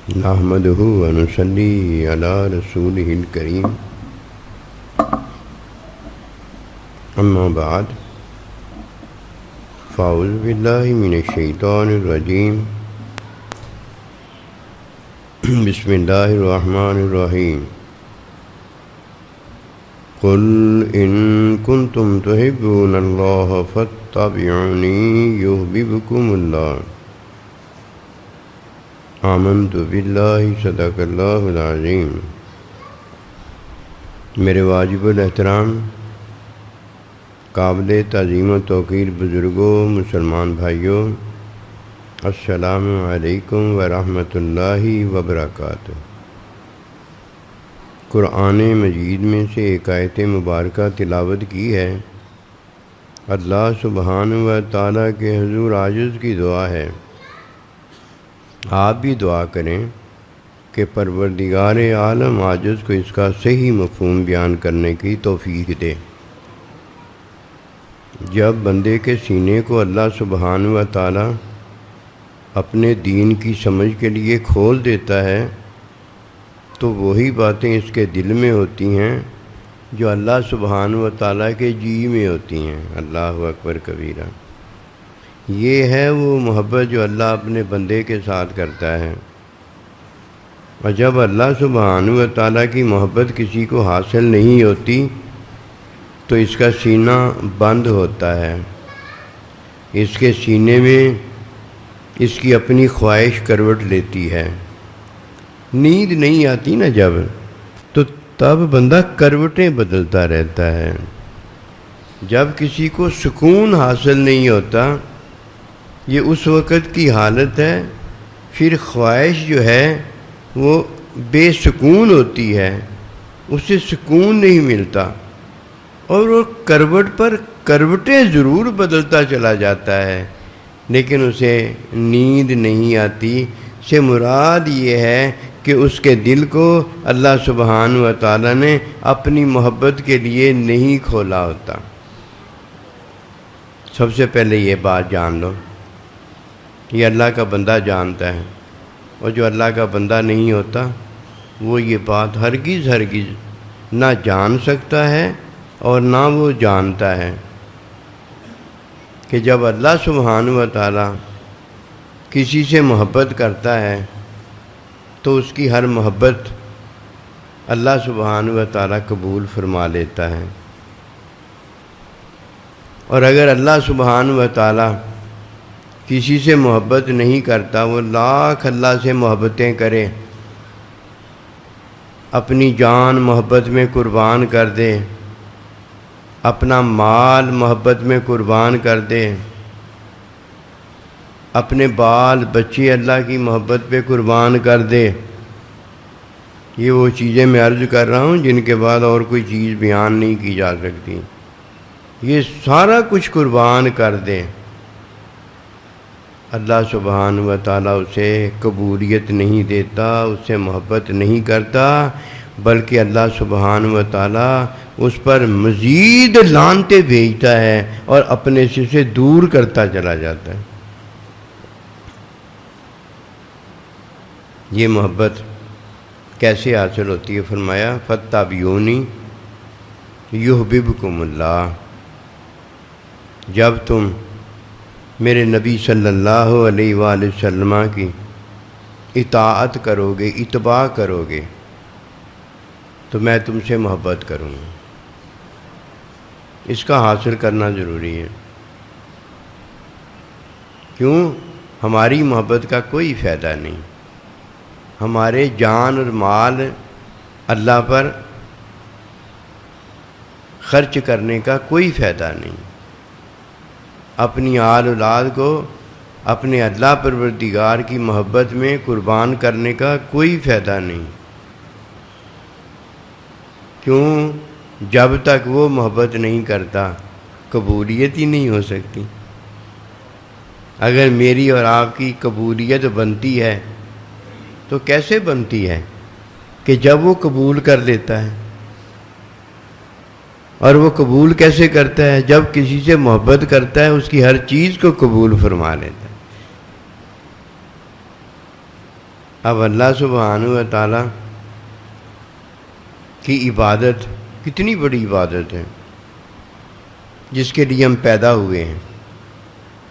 نحمده ونصلي على رسوله الكريم اما بعد فاعوذ بالله من الشيطان الرجيم بسم الله الرحمن الرحيم قل إن كنتم تحبون الله فاتبعوني يحببكم الله آمنت باللہ صدق اللہ العظیم۔ میرے واجب الاحترام قابل تعظیم و توقیر بزرگوں، مسلمان بھائیوں، السلام علیکم ورحمۃ اللہ وبرکاتہ۔ قرآن مجید میں سے ایک آیت مبارکہ تلاوت کی ہے۔ اللہ سبحانہ و تعالیٰ کے حضور عاجز کی دعا ہے، آپ بھی دعا کریں کہ پروردگار عالم عاجز کو اس کا صحیح مفہوم بیان کرنے کی توفیق دے۔ جب بندے کے سینے کو اللہ سبحانہ و تعالی اپنے دین کی سمجھ کے لیے کھول دیتا ہے تو وہی باتیں اس کے دل میں ہوتی ہیں جو اللہ سبحانہ و تعالی کے جی میں ہوتی ہیں۔ اللہ اکبر کبیرہ۔ یہ ہے وہ محبت جو اللہ اپنے بندے کے ساتھ کرتا ہے، اور جب اللہ سبحانہ و تعالیٰ کی محبت کسی کو حاصل نہیں ہوتی تو اس کا سینہ بند ہوتا ہے، اس کے سینے میں اس کی اپنی خواہش کروٹ لیتی ہے۔ نیند نہیں آتی نا جب، تو تب بندہ کروٹیں بدلتا رہتا ہے۔ جب کسی کو سکون حاصل نہیں ہوتا، یہ اس وقت کی حالت ہے، پھر خواہش جو ہے وہ بے سکون ہوتی ہے، اسے سکون نہیں ملتا، اور وہ کروٹ پر کروٹیں ضرور بدلتا چلا جاتا ہے لیکن اسے نیند نہیں آتی۔ سے مراد یہ ہے کہ اس کے دل کو اللہ سبحانہ و تعالیٰ نے اپنی محبت کے لیے نہیں کھولا ہوتا۔ سب سے پہلے یہ بات جان لو، یہ اللہ کا بندہ جانتا ہے، اور جو اللہ کا بندہ نہیں ہوتا وہ یہ بات ہرگز نہ جان سکتا ہے اور نہ وہ جانتا ہے کہ جب اللہ سبحانہ و تعالیٰ کسی سے محبت کرتا ہے تو اس کی ہر محبت اللہ سبحانہ و تعالیٰ قبول فرما لیتا ہے، اور اگر اللہ سبحانہ و تعالیٰ کسی سے محبت نہیں کرتا، وہ لاکھ اللہ سے محبتیں کرے، اپنی جان محبت میں قربان کر دے، اپنا مال محبت میں قربان کر دے، اپنے بال بچے اللہ کی محبت پہ قربان کر دے۔ یہ وہ چیزیں میں عرض کر رہا ہوں جن کے بعد اور کوئی چیز بیان نہیں کی جا سکتی۔ یہ سارا کچھ قربان کر دے، اللہ سبحانہ و تعالیٰ اسے قبولیت نہیں دیتا، اس سے محبت نہیں کرتا، بلکہ اللہ سبحانہ و تعالیٰ اس پر مزید لعنتیں بھیجتا ہے اور اپنے سے اسے دور کرتا چلا جاتا ہے۔ یہ محبت کیسے حاصل ہوتی ہے؟ فرمایا فاتبعونی یحببکم اللہ۔ جب تم میرے نبی صلی اللہ علیہ وآلہ وسلم کی اطاعت کرو گے، اتباع کرو گے، تو میں تم سے محبت کروں گا۔ اس کا حاصل کرنا ضروری ہے۔ کیوں؟ ہماری محبت کا کوئی فائدہ نہیں، ہمارے جان اور مال اللہ پر خرچ کرنے کا کوئی فائدہ نہیں، اپنی آل اولاد کو اپنے اللہ پروردگار کی محبت میں قربان کرنے کا کوئی فائدہ نہیں۔ کیوں؟ جب تک وہ محبت نہیں کرتا قبولیت ہی نہیں ہو سکتی۔ اگر میری اور آپ کی قبولیت بنتی ہے تو کیسے بنتی ہے؟ کہ جب وہ قبول کر لیتا ہے، اور وہ قبول کیسے کرتا ہے؟ جب کسی سے محبت کرتا ہے اس کی ہر چیز کو قبول فرما لیتا ہے۔ اب اللہ سبحانہ و تعالیٰ کی عبادت کتنی بڑی عبادت ہے جس کے لیے ہم پیدا ہوئے ہیں،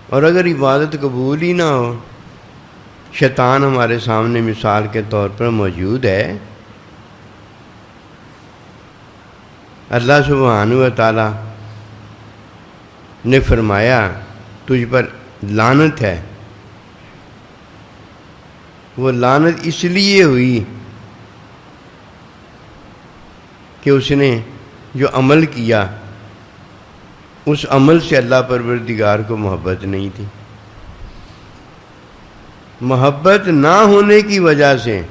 اور اگر عبادت قبول ہی نہ ہو، شیطان ہمارے سامنے مثال کے طور پر موجود ہے، اللہ سبحانہ و تعالیٰ نے فرمایا تجھ پر لعنت ہے۔ وہ لعنت اس لیے ہوئی کہ اس نے جو عمل کیا اس عمل سے اللہ پروردگار کو محبت نہیں تھی۔ محبت نہ ہونے کی وجہ سے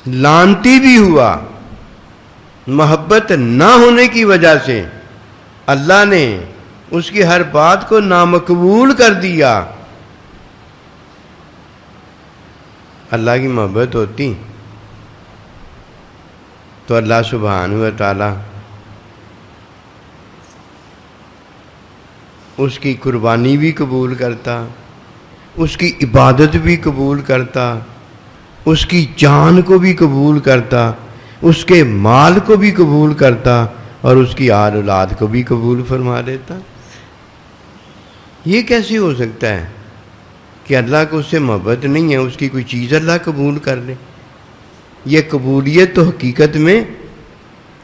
لعنتی بھی ہوا، محبت نہ ہونے کی وجہ سے اللہ نے اس کی ہر بات کو نامقبول کر دیا۔ اللہ کی محبت ہوتی تو اللہ سبحانہ و تعالیٰ اس کی قربانی بھی قبول کرتا، اس کی عبادت بھی قبول کرتا، اس کی جان کو بھی قبول کرتا، اس کے مال کو بھی قبول کرتا، اور اس کی آل اولاد کو بھی قبول فرما دیتا۔ یہ کیسے ہو سکتا ہے کہ اللہ کو اس سے محبت نہیں ہے، اس کی کوئی چیز اللہ قبول کر لے؟ یہ قبولیت تو حقیقت میں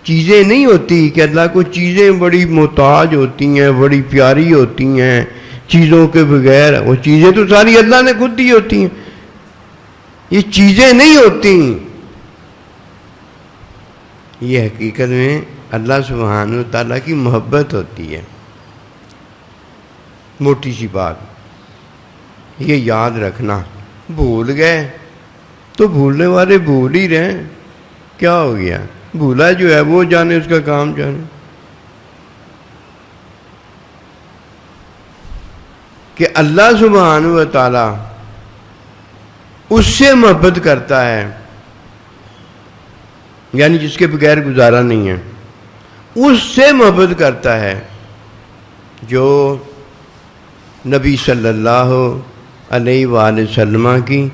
چیزیں نہیں ہوتی کہ اللہ کو چیزیں بڑی محتاج ہوتی ہیں، بڑی پیاری ہوتی ہیں، چیزوں کے بغیر، وہ چیزیں تو ساری اللہ نے خود دی ہوتی ہیں، یہ چیزیں نہیں ہوتی۔ یہ حقیقت میں اللہ سبحانہ تعالیٰ کی محبت ہوتی ہے۔ موٹی سی بات یہ یاد رکھنا، بھول گئے تو بھولنے والے بھول ہی رہے، کیا ہو گیا؟ بھولا جو ہے وہ جانے، اس کا کام جانے۔ کہ اللہ سبحانہ و تعالیٰ اس سے محبت کرتا ہے، یعنی جس کے بغیر گزارا نہیں ہے، اس سے محبت کرتا ہے جو نبی صلی اللہ علیہ وآلہ وسلم کی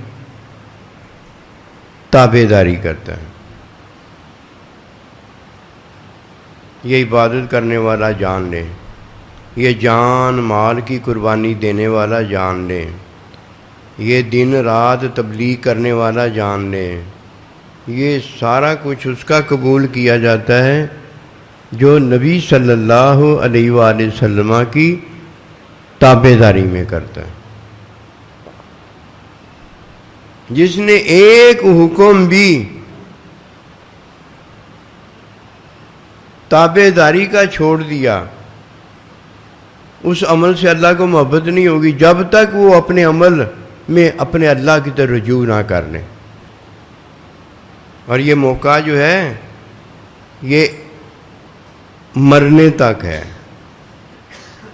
تابع داری کرتا ہے۔ یہ عبادت کرنے والا جان لے، یہ جان مال کی قربانی دینے والا جان لے، یہ دن رات تبلیغ کرنے والا جان لے، یہ سارا کچھ اس کا قبول کیا جاتا ہے جو نبی صلی اللہ علیہ وآلہ وسلم کی تابع داری میں کرتا ہے۔ جس نے ایک حکم بھی تابع داری کا چھوڑ دیا، اس عمل سے اللہ کو محبت نہیں ہوگی جب تک وہ اپنے عمل میں اپنے اللہ کی طرف رجوع نہ کر لیں۔ اور یہ موقع جو ہے یہ مرنے تک ہے،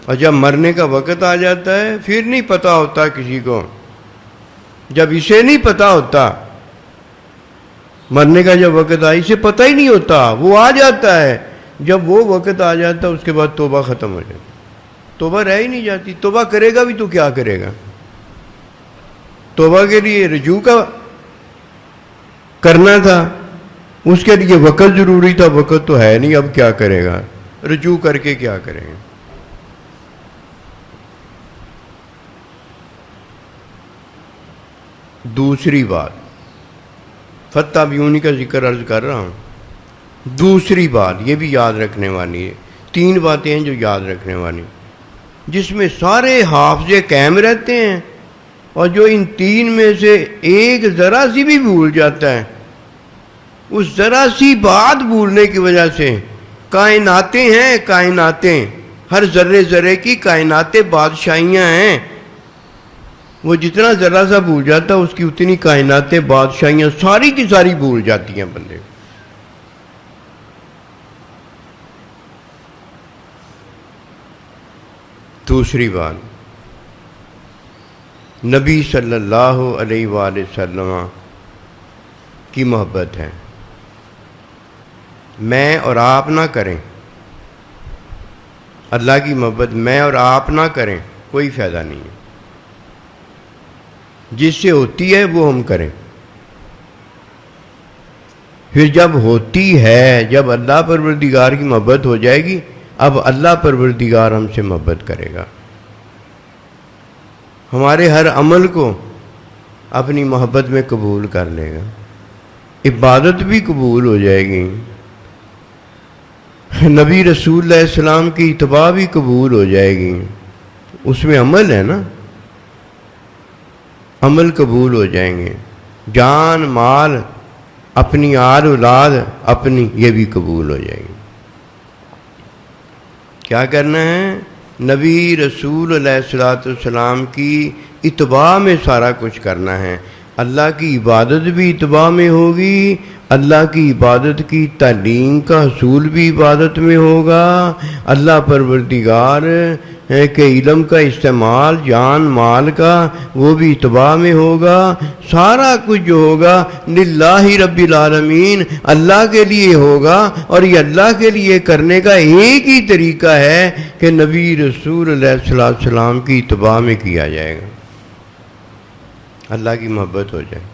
اور جب مرنے کا وقت آ جاتا ہے پھر نہیں پتہ ہوتا کسی کو۔ جب اسے نہیں پتہ ہوتا، مرنے کا جب وقت آئے اسے پتہ ہی نہیں ہوتا، وہ آ جاتا ہے۔ جب وہ وقت آ جاتا ہے اس کے بعد توبہ ختم ہو جاتی، توبہ رہ ہی نہیں جاتی۔ توبہ کرے گا بھی تو کیا کرے گا؟ توبہ کے لیے رجوع کا کرنا تھا، اس کے لیے وقت ضروری تھا، وقت تو ہے نہیں، اب کیا کرے گا؟ رجوع کر کے کیا کریں گے؟ دوسری بات، فتح بیونی کا ذکر عرض کر رہا ہوں۔ دوسری بات یہ بھی یاد رکھنے والی ہے، تین باتیں ہیں جو یاد رکھنے والی، جس میں سارے حافظے قائم رہتے ہیں، اور جو ان تین میں سے ایک ذرا سی بھی بھول جاتا ہے، اس ذرا سی بات بھولنے کی وجہ سے کائناتیں ہیں، کائناتیں، ہر ذرے ذرے کی کائناتیں بادشاہیاں ہیں، وہ جتنا ذرا سا بھول جاتا ہے اس کی اتنی کائناتیں بادشاہیاں ساری کی ساری بھول جاتی ہیں بندے۔ دوسری بات، نبی صلی اللہ علیہ وآلہ وسلم کی محبت ہے، میں اور آپ نہ کریں، اللہ کی محبت میں اور آپ نہ کریں، کوئی فائدہ نہیں ہے۔ جس سے ہوتی ہے وہ ہم کریں، پھر جب ہوتی ہے، جب اللہ پروردگار کی محبت ہو جائے گی، اب اللہ پروردگار ہم سے محبت کرے گا، ہمارے ہر عمل کو اپنی محبت میں قبول کر لے گا، عبادت بھی قبول ہو جائے گی، نبی رسول اللہ السلام کی اتباع بھی قبول ہو جائے گی، اس میں عمل ہے نا، عمل قبول ہو جائیں گے، جان مال اپنی آل اولاد اپنی یہ بھی قبول ہو جائے گی۔ کیا کرنا ہے؟ نبی رسول علیہ السلام کی اتباع میں سارا کچھ کرنا ہے، اللہ کی عبادت بھی اتباع میں ہوگی، اللہ کی عبادت کی تعلیم کا حصول بھی عبادت میں ہوگا، اللہ پروردگار کے علم کا استعمال جان مال کا وہ بھی اتباع میں ہوگا، سارا کچھ جو ہوگا للہ رب العالمین اللہ کے لیے ہوگا، اور یہ اللہ کے لیے کرنے کا ایک ہی طریقہ ہے کہ نبی رسول علیہ السلام کی اتباع میں کیا جائے گا، اللہ کی محبت ہو جائے۔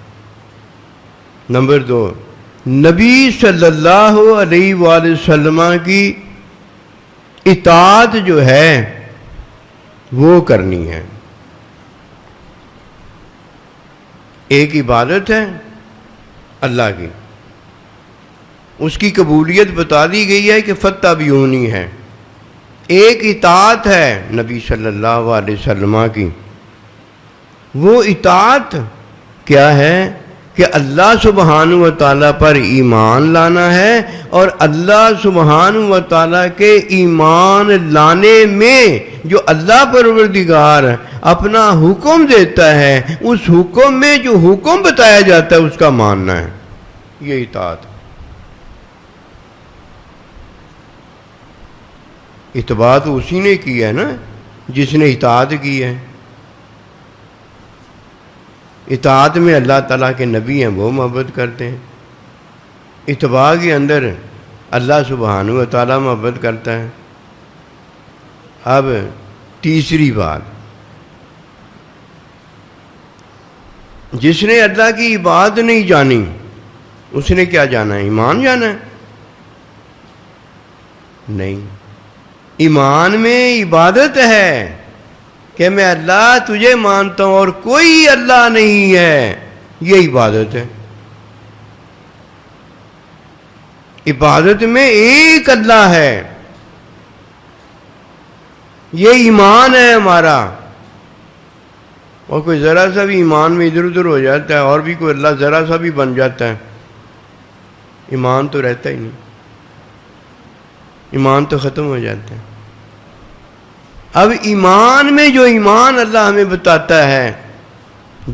نمبر 2، نبی صلی اللہ علیہ وآلہ وسلم کی اطاعت جو ہے وہ کرنی ہے۔ ایک عبادت ہے اللہ کی، اس کی قبولیت بتا دی گئی ہے کہ فاتبعونی ہے، ایک اطاعت ہے نبی صلی اللہ علیہ وسلم کی، وہ اطاعت کیا ہے کہ اللہ سبحانہ و تعالیٰ پر ایمان لانا ہے، اور اللہ سبحانہ و تعالیٰ کے ایمان لانے میں جو اللہ پروردگار اپنا حکم دیتا ہے، اس حکم میں جو حکم بتایا جاتا ہے اس کا ماننا ہے، یہ اطاعت۔ اتباع تو اسی نے کی ہے نا جس نے اطاعت کی ہے، اطاعت میں اللہ تعالیٰ کے نبی ہیں وہ محبت کرتے ہیں، اتباع کے اندر اللہ سبحانہ و تعالیٰ محبت کرتا ہے۔ اب تیسری بات، جس نے اللہ کی عبادت نہیں جانی اس نے کیا جانا ہے؟ ایمان جانا ہے؟ نہیں، ایمان میں عبادت ہے کہ میں اللہ تجھے مانتا ہوں اور کوئی اللہ نہیں ہے، یہ عبادت ہے۔ عبادت میں ایک اللہ ہے، یہ ایمان ہے ہمارا، اور کوئی ذرا سا بھی ایمان میں ادھر ادھر ہو جاتا ہے اور بھی کوئی اللہ ذرا سا بھی بن جاتا ہے، ایمان تو رہتا ہی نہیں، ایمان تو ختم ہو جاتا ہے۔ اب ایمان میں جو ایمان اللہ ہمیں بتاتا ہے،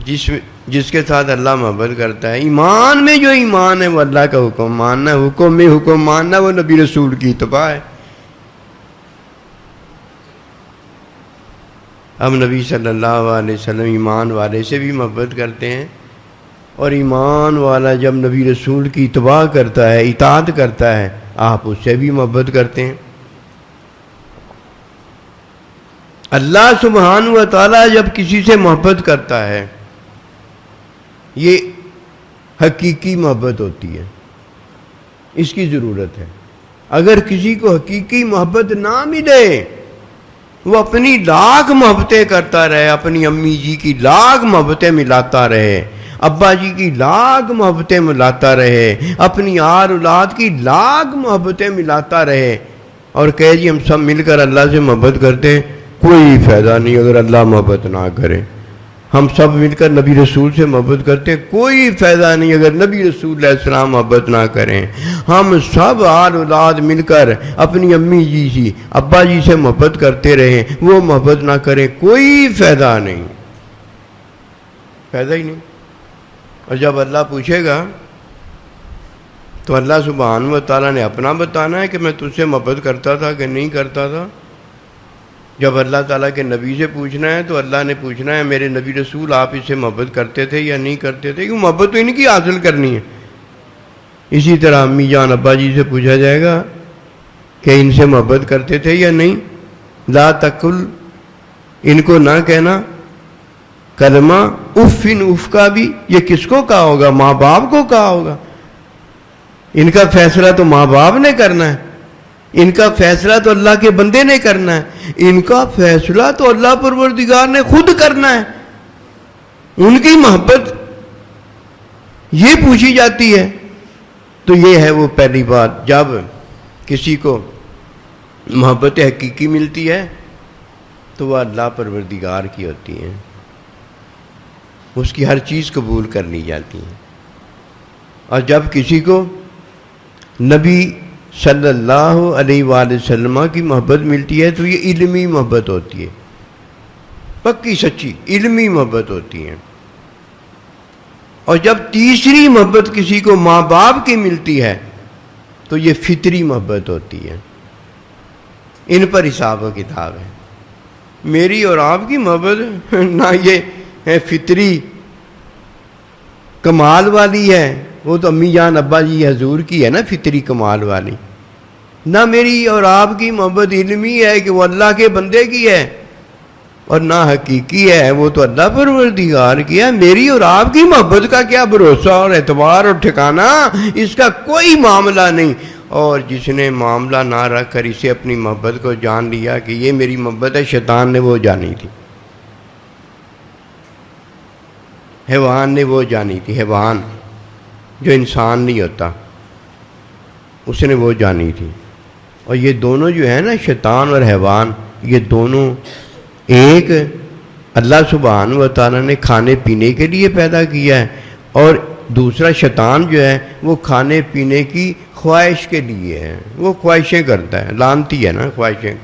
جس کے ساتھ اللہ محبت کرتا ہے، ایمان میں جو ایمان ہے وہ اللہ کا حکم ماننا ہے، حکم میں حکم ماننا ہے، وہ نبی رسول کی اتباع ہے۔ اب نبی صلی اللہ علیہ وسلم ایمان والے سے بھی محبت کرتے ہیں، اور ایمان والا جب نبی رسول کی اتباع کرتا ہے، اطاعت کرتا ہے، آپ اس سے بھی محبت کرتے ہیں۔ اللہ سبحانہ و تعالیٰ جب کسی سے محبت کرتا ہے، یہ حقیقی محبت ہوتی ہے، اس کی ضرورت ہے۔ اگر کسی کو حقیقی محبت نہ ملے، وہ اپنی لاکھ محبتیں کرتا رہے، اپنی امی جی کی لاکھ محبتیں ملاتا رہے، ابا جی کی لاکھ محبتیں ملاتا رہے، اپنی آل اولاد کی لاکھ محبتیں ملاتا رہے، اور کہے جی ہم سب مل کر اللہ سے محبت کرتے ہیں، کوئی فائدہ نہیں اگر اللہ محبت نہ کرے۔ ہم سب مل کر نبی رسول سے محبت کرتے ہیں، کوئی فائدہ نہیں اگر نبی رسول علیہ السلام محبت نہ کریں۔ ہم سب آل اولاد مل کر اپنی امی جی سے ابا جی سے محبت کرتے رہیں، وہ محبت نہ کریں، کوئی فائدہ نہیں، فائدہ ہی نہیں۔ اور جب اللہ پوچھے گا تو اللہ سبحانہ و تعالیٰ نے اپنا بتانا ہے کہ میں تجھ سے محبت کرتا تھا کہ نہیں کرتا تھا۔ جب اللہ تعالیٰ کے نبی سے پوچھنا ہے تو اللہ نے پوچھنا ہے میرے نبی رسول آپ اس سے محبت کرتے تھے یا نہیں کرتے تھے، کیوں محبت تو ان کی حاصل کرنی ہے۔ اسی طرح امی جان ابا جی سے پوچھا جائے گا کہ ان سے محبت کرتے تھے یا نہیں۔ لا تقل، ان کو نہ کہنا کلمہ اف، ان اف کا بھی یہ کس کو کہا ہوگا؟ ماں باپ کو کہا ہوگا۔ ان کا فیصلہ تو ماں باپ نے کرنا ہے، ان کا فیصلہ تو اللہ کے بندے نے کرنا ہے، ان کا فیصلہ تو اللہ پروردگار نے خود کرنا ہے۔ ان کی محبت یہ پوچھی جاتی ہے۔ تو یہ ہے وہ پہلی بات، جب کسی کو محبت حقیقی ملتی ہے تو وہ اللہ پروردگار کی ہوتی ہے، اس کی ہر چیز قبول کر لی جاتی ہے۔ اور جب کسی کو نبی صلی اللہ علیہ وآلہ وسلم کی محبت ملتی ہے تو یہ علمی محبت ہوتی ہے، پکی سچی علمی محبت ہوتی ہے۔ اور جب تیسری محبت کسی کو ماں باپ کی ملتی ہے تو یہ فطری محبت ہوتی ہے، ان پر حساب و کتاب ہے۔ میری اور آپ کی محبت نہ یہ ہے فطری کمال والی ہے، وہ تو امی جان ابا جی حضور کی ہے نا فطری کمال والی، نہ میری اور آپ کی محبت علمی ہے کہ وہ اللہ کے بندے کی ہے، اور نہ حقیقی ہے، وہ تو اللہ پروردگار کی ہے۔ میری اور آپ کی محبت کا کیا بھروسہ اور اعتبار اور ٹھکانہ، اس کا کوئی معاملہ نہیں۔ اور جس نے معاملہ نہ رکھ کر اسے اپنی محبت کو جان لیا کہ یہ میری محبت ہے، شیطان نے وہ جانی تھی، حیوان نے وہ جانی تھی، حیوان جو انسان نہیں ہوتا اس نے وہ جانی تھی۔ اور یہ دونوں جو ہے نا، شیطان اور حیوان، یہ دونوں ایک اللہ سبحانہ و تعالیٰ نے کھانے پینے کے لیے پیدا کیا ہے، اور دوسرا شیطان جو ہے وہ کھانے پینے کی خواہش کے لیے ہے، وہ خواہشیں کرتا ہے، لانتی ہے نا خواہشیں۔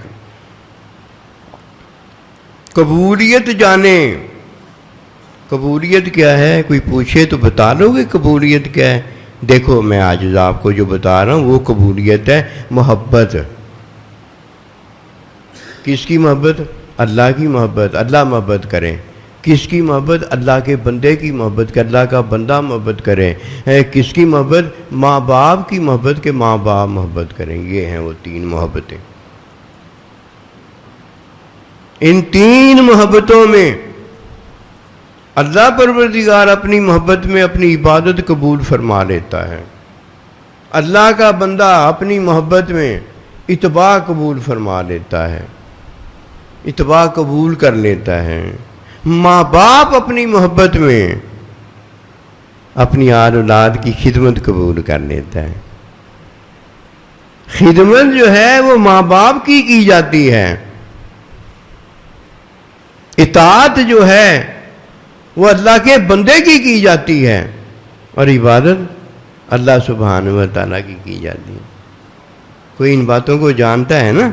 قبولیت جانے، قبولیت کیا ہے؟ کوئی پوچھے تو بتا لو گے قبولیت کیا ہے؟ دیکھو میں آج آپ کو جو بتا رہا ہوں وہ قبولیت ہے، محبت۔ کس کی محبت؟ اللہ کی محبت، اللہ محبت کریں۔ کس کی محبت؟ اللہ کے بندے کی محبت کہ اللہ کا بندہ محبت کرے۔ کس کی محبت؟ ماں باپ کی محبت کہ ماں باپ محبت کریں۔ یہ ہیں وہ تین محبتیں۔ ان تین محبتوں میں اللہ پروردگار اپنی محبت میں اپنی عبادت قبول فرما لیتا ہے، اللہ کا بندہ اپنی محبت میں اتباع قبول فرما لیتا ہے، اتباع قبول کر لیتا ہے۔ ماں باپ اپنی محبت میں اپنی آل اولاد کی خدمت قبول کر لیتا ہے۔ خدمت جو ہے وہ ماں باپ کی جاتی ہے، اطاعت جو ہے وہ اللہ کے بندے کی جاتی ہے، اور عبادت اللہ سبحانہ و تعالیٰ کی جاتی ہے۔ کوئی ان باتوں کو جانتا ہے نا،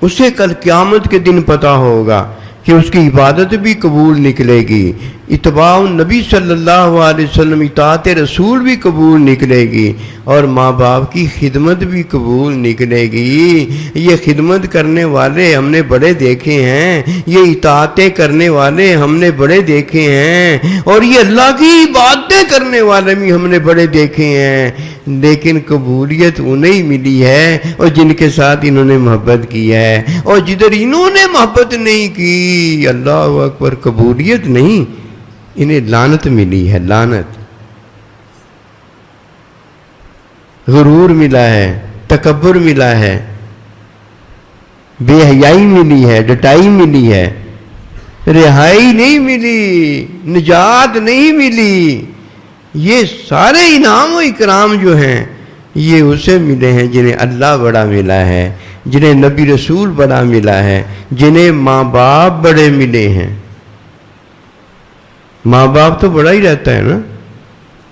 اسے کل قیامت کے دن پتہ ہوگا کہ اس کی عبادت بھی قبول نکلے گی، اتباع نبی صلی اللہ علیہ وسلم، اطاعت رسول بھی قبول نکلے گی، اور ماں باپ کی خدمت بھی قبول نکلے گی۔ یہ خدمت کرنے والے ہم نے بڑے دیکھے ہیں، یہ اطاعتیں کرنے والے ہم نے بڑے دیکھے ہیں، اور یہ اللہ کی عبادتیں کرنے والے بھی ہم نے بڑے دیکھے ہیں، لیکن قبولیت انہیں ملی ہے اور جن کے ساتھ انہوں نے محبت کی ہے، اور جدھر انہوں نے محبت نہیں کی، اللہ اکبر، قبولیت نہیں، انہیں لعنت ملی ہے، لعنت۔ غرور ملا ہے، تکبر ملا ہے، بے حیائی ملی ہے، ڈٹائی ملی ہے، رہائی نہیں ملی، نجات نہیں ملی۔ یہ سارے انعام و اکرام جو ہیں یہ اسے ملے ہیں جنہیں اللہ بڑا ملا ہے، جنہیں نبی رسول بڑا ملا ہے، جنہیں ماں باپ بڑے ملے ہیں۔ ماں باپ تو بڑا ہی رہتا ہے نا،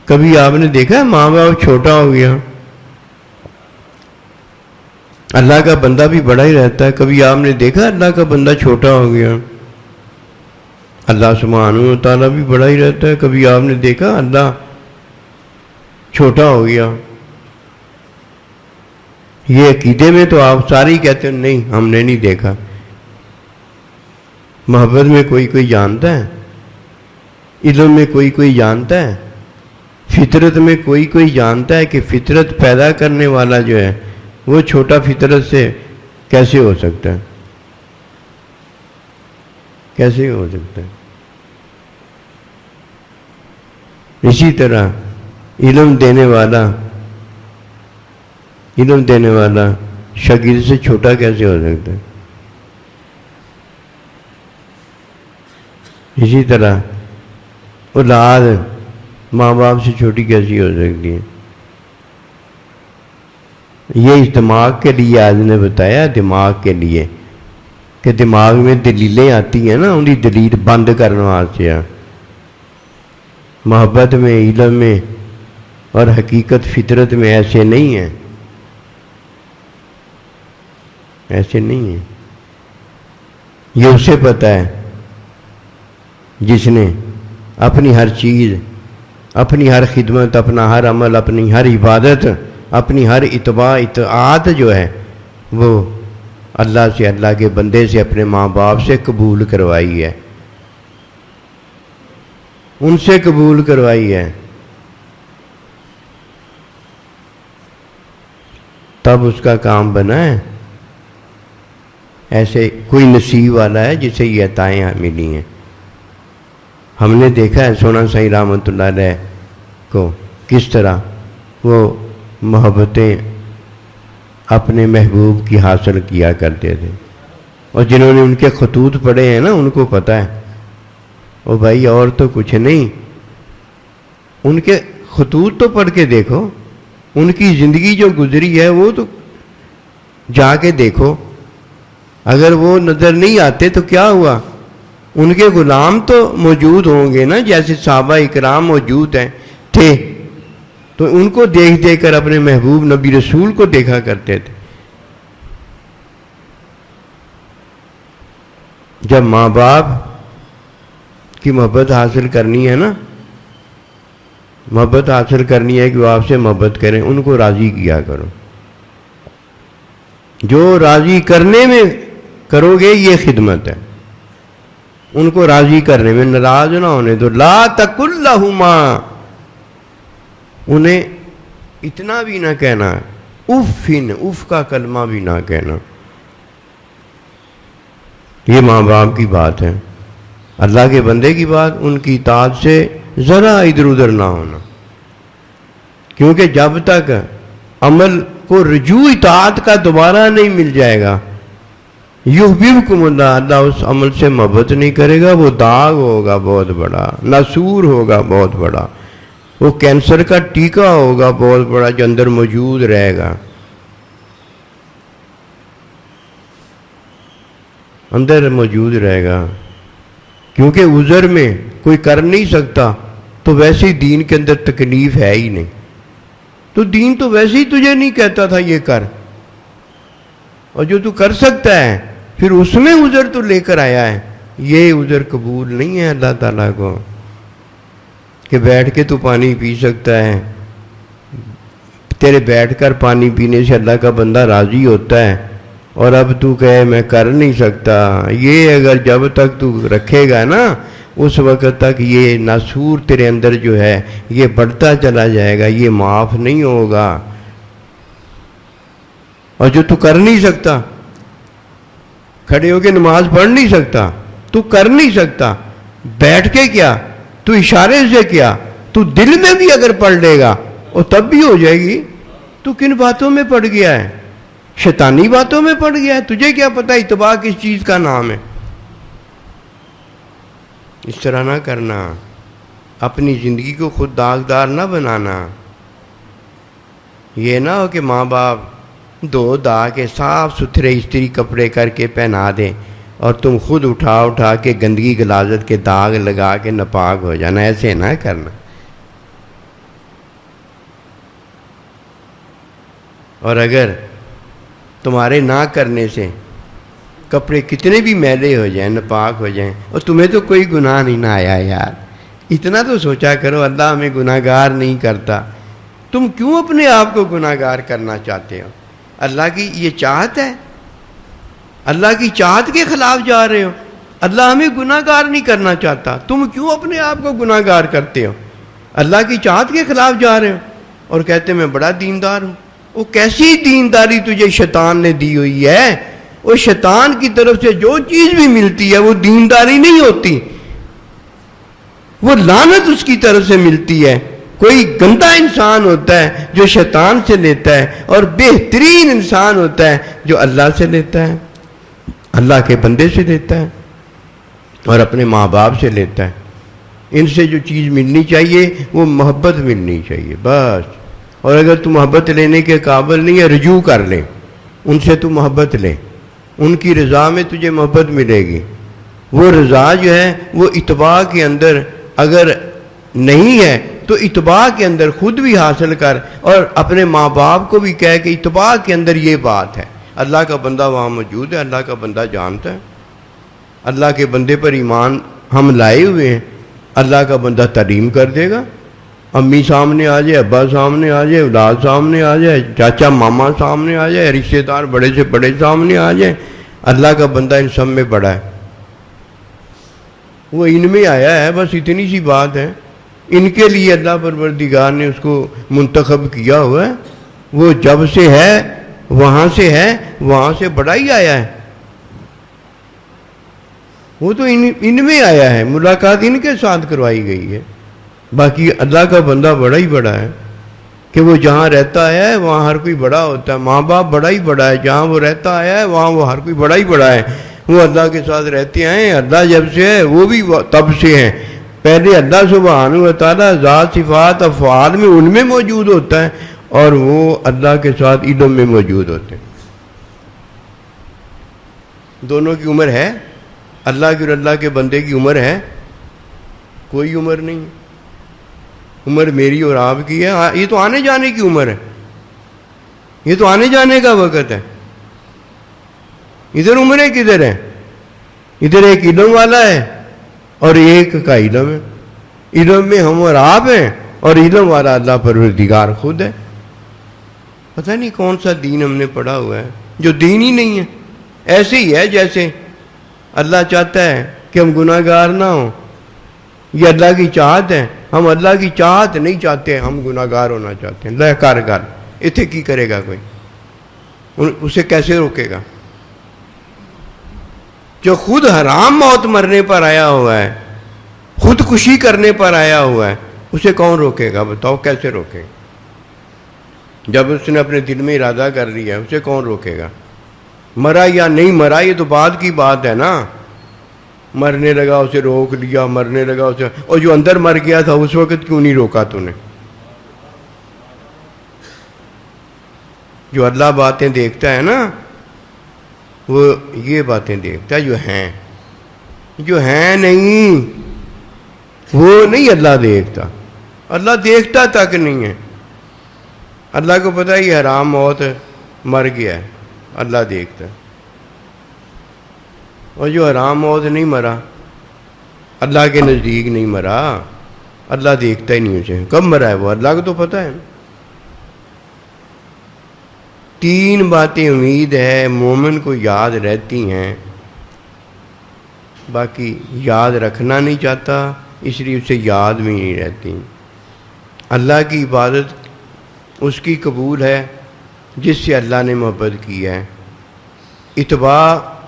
کبھی آپ نے دیکھا ہے ماں باپ چھوٹا ہو گیا؟ اللہ کا بندہ بھی بڑا ہی رہتا ہے، کبھی آپ نے دیکھا اللہ کا بندہ چھوٹا ہو گیا؟ اللہ سبحانہ و تعالیٰ بھی بڑا ہی رہتا ہے، کبھی آپ نے دیکھا اللہ چھوٹا ہو گیا؟ یہ عقیدے میں تو آپ سارے ہی کہتے ہیں نہیں، ہم نے نہیں دیکھا۔ محبت میں کوئی کوئی جانتا ہے، علم میں کوئی کوئی جانتا ہے، فطرت میں کوئی کوئی جانتا ہے کہ فطرت پیدا کرنے والا جو ہے وہ چھوٹا فطرت سے کیسے ہو سکتا ہے، کیسے ہو سکتا ہے۔ اسی طرح علم دینے والا علم دینے والا شاگرد سے چھوٹا کیسے ہو سکتا ہے؟ اسی طرح اولاد ماں باپ سے چھوٹی کیسی ہو سکتی ہے؟ یہ اس دماغ کے لیے آج نے بتایا، دماغ کے لیے، کہ دماغ میں دلیلیں آتی ہیں نا، انہیں دلیل بند کرنے واسطے محبت میں، علم میں اور حقیقت فطرت میں ایسے نہیں ہیں، ایسے نہیں ہیں۔ یہ اسے پتہ ہے جس نے اپنی ہر چیز، اپنی ہر خدمت، اپنا ہر عمل، اپنی ہر عبادت، اپنی ہر اتباع اطاعت جو ہے وہ اللہ سے، اللہ کے بندے سے، اپنے ماں باپ سے قبول کروائی ہے، ان سے قبول کروائی ہے، تب اس کا کام بنا ہے۔ ایسے کوئی نصیب والا ہے جسے یہ عطائیں ملی ہیں۔ ہم نے دیکھا ہے سونا سائی رحمۃ اللہ علیہ کو کس طرح وہ محبتیں اپنے محبوب کی حاصل کیا کرتے تھے، اور جنہوں نے ان کے خطوط پڑھے ہیں نا ان کو پتہ ہے، او بھائی اور تو کچھ نہیں، ان کے خطوط تو پڑھ کے دیکھو، ان کی زندگی جو گزری ہے وہ تو جا کے دیکھو، اگر وہ نظر نہیں آتے تو کیا ہوا؟ ان کے غلام تو موجود ہوں گے نا، جیسے صحابہ اکرام موجود ہیں تھے، تو ان کو دیکھ دیکھ کر اپنے محبوب نبی رسول کو دیکھا کرتے تھے۔ جب ماں باپ کی محبت حاصل کرنی ہے نا، محبت حاصل کرنی ہے کہ وہ آپ سے محبت کریں، ان کو راضی کیا کرو، جو راضی کرنے میں کرو گے یہ خدمت ہے، ان کو راضی کرنے میں، ناراض نہ ہونے دو۔ لا تقل لہما، انہیں اتنا بھی نہ کہنا، اف کا کلمہ بھی نہ کہنا۔ یہ ماں باپ کی بات ہے۔ اللہ کے بندے کی بات، ان کی اطاعت سے ذرا ادھر ادھر نہ ہونا، کیونکہ جب تک عمل کو رجوع اطاعت کا دوبارہ نہیں مل جائے گا، یحببکم اللہ، اللہ اس عمل سے محبت نہیں کرے گا، وہ داغ ہوگا بہت بڑا، ناسور ہوگا بہت بڑا، وہ کینسر کا ٹیکہ ہوگا بہت بڑا جو اندر موجود رہے گا، اندر موجود رہے گا، کیونکہ عذر میں کوئی کر نہیں سکتا تو ویسے ہی دین کے اندر تکلیف ہے ہی نہیں، تو دین تو ویسے ہی تجھے نہیں کہتا تھا یہ کر، اور جو تو کر سکتا ہے پھر اس میں عذر تو لے کر آیا ہے، یہ عذر قبول نہیں ہے اللہ تعالیٰ کو، کہ بیٹھ کے تو پانی پی سکتا ہے، تیرے بیٹھ کر پانی پینے سے اللہ کا بندہ راضی ہوتا ہے، اور اب تو کہے میں کر نہیں سکتا، یہ اگر جب تک تو رکھے گا نا اس وقت تک یہ ناسور تیرے اندر جو ہے یہ بڑھتا چلا جائے گا، یہ معاف نہیں ہوگا۔ اور جو تو کر نہیں سکتا، کھڑے ہو کے نماز پڑھ نہیں سکتا، تو کر نہیں سکتا، بیٹھ کے کیا، تو اشارے سے کیا، تو دل میں بھی اگر پڑھ لے گا اور تب بھی ہو جائے گی، تو کن باتوں میں پڑ گیا ہے؟ شیطانی باتوں میں پڑ گیا ہے، تجھے کیا پتہ اتباع کس چیز کا نام ہے؟ اس طرح نہ کرنا، اپنی زندگی کو خود داغدار نہ بنانا۔ یہ نہ ہو کہ ماں باپ دو دا کے صاف ستھرے استری کپڑے کر کے پہنا دیں اور تم خود اٹھا اٹھا کے گندگی غلاظت کے داغ لگا کے ناپاک ہو جانا، ایسے نہ کرنا۔ اور اگر تمہارے نہ کرنے سے کپڑے کتنے بھی میلے ہو جائیں، ناپاک ہو جائیں، اور تمہیں تو کوئی گناہ نہیں نہ آیا یار، اتنا تو سوچا کرو اللہ ہمیں گناہ گار نہیں کرتا، تم کیوں اپنے آپ کو گناہ گار کرنا چاہتے ہو؟ اللہ کی یہ چاہت ہے، اللہ کی چاہت کے خلاف جا رہے ہو، اللہ ہمیں گناہ گار نہیں کرنا چاہتا، تم کیوں اپنے آپ کو گناہ گار کرتے ہو؟ اللہ کی چاہت کے خلاف جا رہے ہو اور کہتے میں بڑا دیندار ہوں۔ وہ کیسی دینداری تجھے شیطان نے دی ہوئی ہے؟ وہ شیطان کی طرف سے جو چیز بھی ملتی ہے وہ دینداری نہیں ہوتی، وہ لعنت اس کی طرف سے ملتی ہے، کوئی گندا انسان ہوتا ہے جو شیطان سے لیتا ہے، اور بہترین انسان ہوتا ہے جو اللہ سے لیتا ہے، اللہ کے بندے سے لیتا ہے اور اپنے ماں باپ سے لیتا ہے۔ ان سے جو چیز ملنی چاہیے وہ محبت ملنی چاہیے بس۔ اور اگر تو محبت لینے کے قابل نہیں ہے، رجوع کر لے، ان سے تو محبت لے، ان کی رضا میں تجھے محبت ملے گی۔ وہ رضا جو ہے وہ اتباع کے اندر اگر نہیں ہے تو اتباع کے اندر خود بھی حاصل کر، اور اپنے ماں باپ کو بھی کہہ کہ اتباع کے اندر یہ بات ہے۔ اللہ کا بندہ وہاں موجود ہے، اللہ کا بندہ جانتا ہے، اللہ کے بندے پر ایمان ہم لائے ہوئے ہیں، اللہ کا بندہ تعلیم کر دے گا۔ امی سامنے آ جائے، ابا سامنے آ جائے، اولاد سامنے آ جائے، چاچا ماما سامنے آ جائے، رشتہ دار بڑے سے بڑے سامنے آ جائے، اللہ کا بندہ ان سب میں بڑا ہے، وہ ان میں آیا ہے، بس اتنی سی بات ہے۔ ان کے لیے اللہ پروردگار نے اس کو منتخب کیا ہوا ہے، وہ جب سے ہے وہاں سے بڑا ہی آیا ہے، وہ تو ان میں آیا ہے، ملاقات ان کے ساتھ کروائی گئی ہے۔ باقی اللہ کا بندہ بڑا ہی بڑا ہے کہ وہ جہاں رہتا آیا ہے وہاں ہر کوئی بڑا ہوتا ہے، ماں باپ بڑا ہی بڑا ہے، جہاں وہ رہتا آیا ہے وہاں وہ ہر کوئی بڑا ہی بڑا ہے۔ وہ اللہ کے ساتھ رہتے آئے ہیں، اللہ جب سے ہے وہ بھی تب سے ہیں۔ پہلے اللہ سبحانہ و تعالیٰ ذات صفات افعال میں ان میں موجود ہوتا ہے، اور وہ اللہ کے ساتھ علم میں موجود ہوتے ہیں۔ دونوں کی عمر ہے، اللہ کی اور اللہ کے بندے کی عمر ہے؟ کوئی عمر نہیں، عمر میری اور آپ کی ہے۔ یہ تو آنے جانے کی عمر ہے، یہ تو آنے جانے کا وقت ہے۔ ادھر عمریں کدھر ہیں؟ ادھر ایک علم والا ہے اور ایک کا علم ہے۔ علم میں ہم اور آپ ہیں، اور علم والا اللہ پروردگار خود ہے۔ پتہ نہیں کون سا دین ہم نے پڑھا ہوا ہے جو دین ہی نہیں ہے۔ ایسے ہی ہے جیسے اللہ چاہتا ہے کہ ہم گناہ گار نہ ہوں، یہ اللہ کی چاہت ہے۔ ہم اللہ کی چاہت نہیں چاہتے، ہم گناہ گار ہونا چاہتے ہیں۔ لہ کار گل اتنے کی کرے گا کوئی؟ اسے کیسے روکے گا؟ جو خود حرام موت مرنے پر آیا ہوا ہے، خودکشی کرنے پر آیا ہوا ہے، اسے کون روکے گا؟ بتاؤ کیسے روکے گا؟ جب اس نے اپنے دل میں ارادہ کر لیا، اسے کون روکے گا؟ مرا یا نہیں مرا یہ تو بعد کی بات ہے نا۔ مرنے لگا اسے روک لیا، مرنے لگا اسے، اور جو اندر مر گیا تھا اس وقت کیوں نہیں روکا تو نے؟ جو اللہ باتیں دیکھتا ہے نا، وہ یہ باتیں دیکھتا ہے جو ہیں نہیں، وہ نہیں اللہ دیکھتا۔ اللہ دیکھتا تک نہیں ہے، اللہ کو پتہ ہے یہ حرام موت مر گیا ہے، اللہ دیکھتا ہے۔ اور جو حرام موت نہیں مرا، اللہ کے نزدیک نہیں مرا، اللہ دیکھتا ہی نہیں اسے، کب مرا ہے وہ اللہ کو تو پتہ ہے۔ تین باتیں امید ہے مومن کو یاد رہتی ہیں، باقی یاد رکھنا نہیں چاہتا، اس لیے اسے یاد بھی نہیں رہتی۔ اللہ کی عبادت اس کی قبول ہے جس سے اللہ نے محبت کی ہے،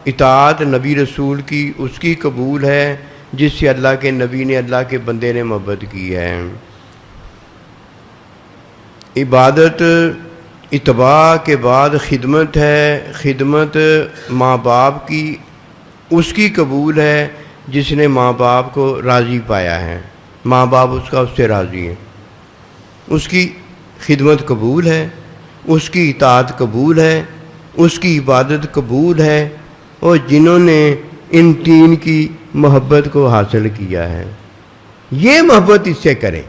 اطاعت نبی رسول کی اس کی قبول ہے جس سے اللہ کے نبی نے، اللہ کے بندے نے محبت کی ہے۔ عبادت اتباع کے بعد خدمت ہے، خدمت ماں باپ کی اس کی قبول ہے جس نے ماں باپ کو راضی پایا ہے، ماں باپ اس سے راضی ہیں، اس کی خدمت قبول ہے، اس کی اطاعت قبول ہے، اس کی عبادت قبول ہے۔ اور جنہوں نے ان تین کی محبت کو حاصل کیا ہے، یہ محبت اس سے کرے،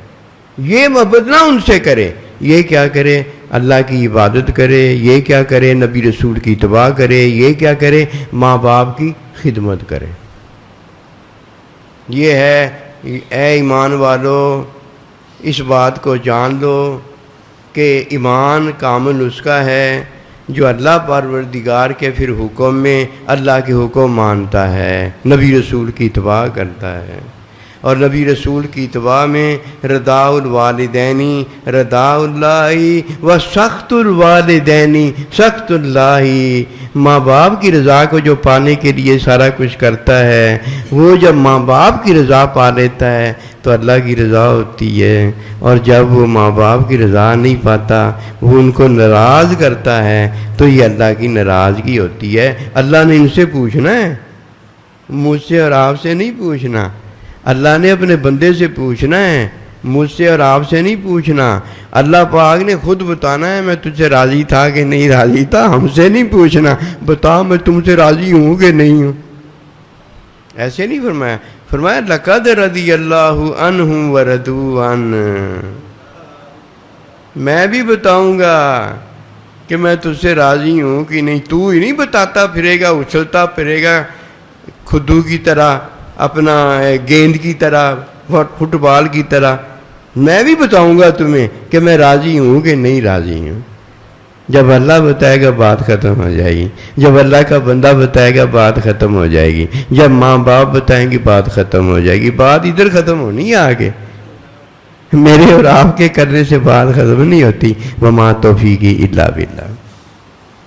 یہ محبت نہ ان سے کرے۔ یہ کیا کرے؟ اللہ کی عبادت کرے، یہ کیا کرے؟ نبی رسول کی اتباع کرے، یہ کیا کرے؟ ماں باپ کی خدمت کرے۔ یہ ہے اے ایمان والو، اس بات کو جان لو کہ ایمان کامل اس کا ہے جو اللہ پروردگار کے پھر حکم میں اللہ کے حکم مانتا ہے، نبی رسول کی اتباع کرتا ہے۔ اور نبی رسول کی اتباع میں رضاء الوالدینی رضاء اللہ و سخط الوالدینی سخط اللہ، ماں باپ کی رضا کو جو پانے کے لیے سارا کچھ کرتا ہے، وہ جب ماں باپ کی رضا پا لیتا ہے تو اللہ کی رضا ہوتی ہے، اور جب وہ ماں باپ کی رضا نہیں پاتا، وہ ان کو ناراض کرتا ہے، تو یہ اللہ کی ناراضگی ہوتی ہے۔ اللہ نے ان سے پوچھنا ہے، مجھ سے اور آپ سے نہیں پوچھنا۔ اللہ نے اپنے بندے سے پوچھنا ہے، مجھ سے اور آپ سے نہیں پوچھنا۔ اللہ پاک نے خود بتانا ہے میں تجھ سے راضی تھا کہ نہیں راضی تھا، ہم سے نہیں پوچھنا بتا میں تم سے راضی ہوں کہ نہیں ہوں۔ ایسے نہیں فرمایا، فرمایا لقد رضی اللہ عنہم ورضوا عنہ، میں بھی بتاؤں گا کہ میں تجھ سے راضی ہوں کہ نہیں۔ تو ہی نہیں بتاتا پھرے گا، اچھلتا پھرے گا خدو کی طرح، اپنا گیند کی طرح، فٹ بال کی طرح۔ میں بھی بتاؤں گا تمہیں کہ میں راضی ہوں کہ نہیں راضی ہوں۔ جب اللہ بتائے گا بات ختم ہو جائے گی، جب اللہ کا بندہ بتائے گا بات ختم ہو جائے گی، جب ماں باپ بتائیں گی بات ختم ہو جائے گی۔ بات ادھر ختم ہونی ہے آگے، میرے اور آپ کے کرنے سے بات ختم نہیں ہوتی۔ وما توفیقی الا باللہ۔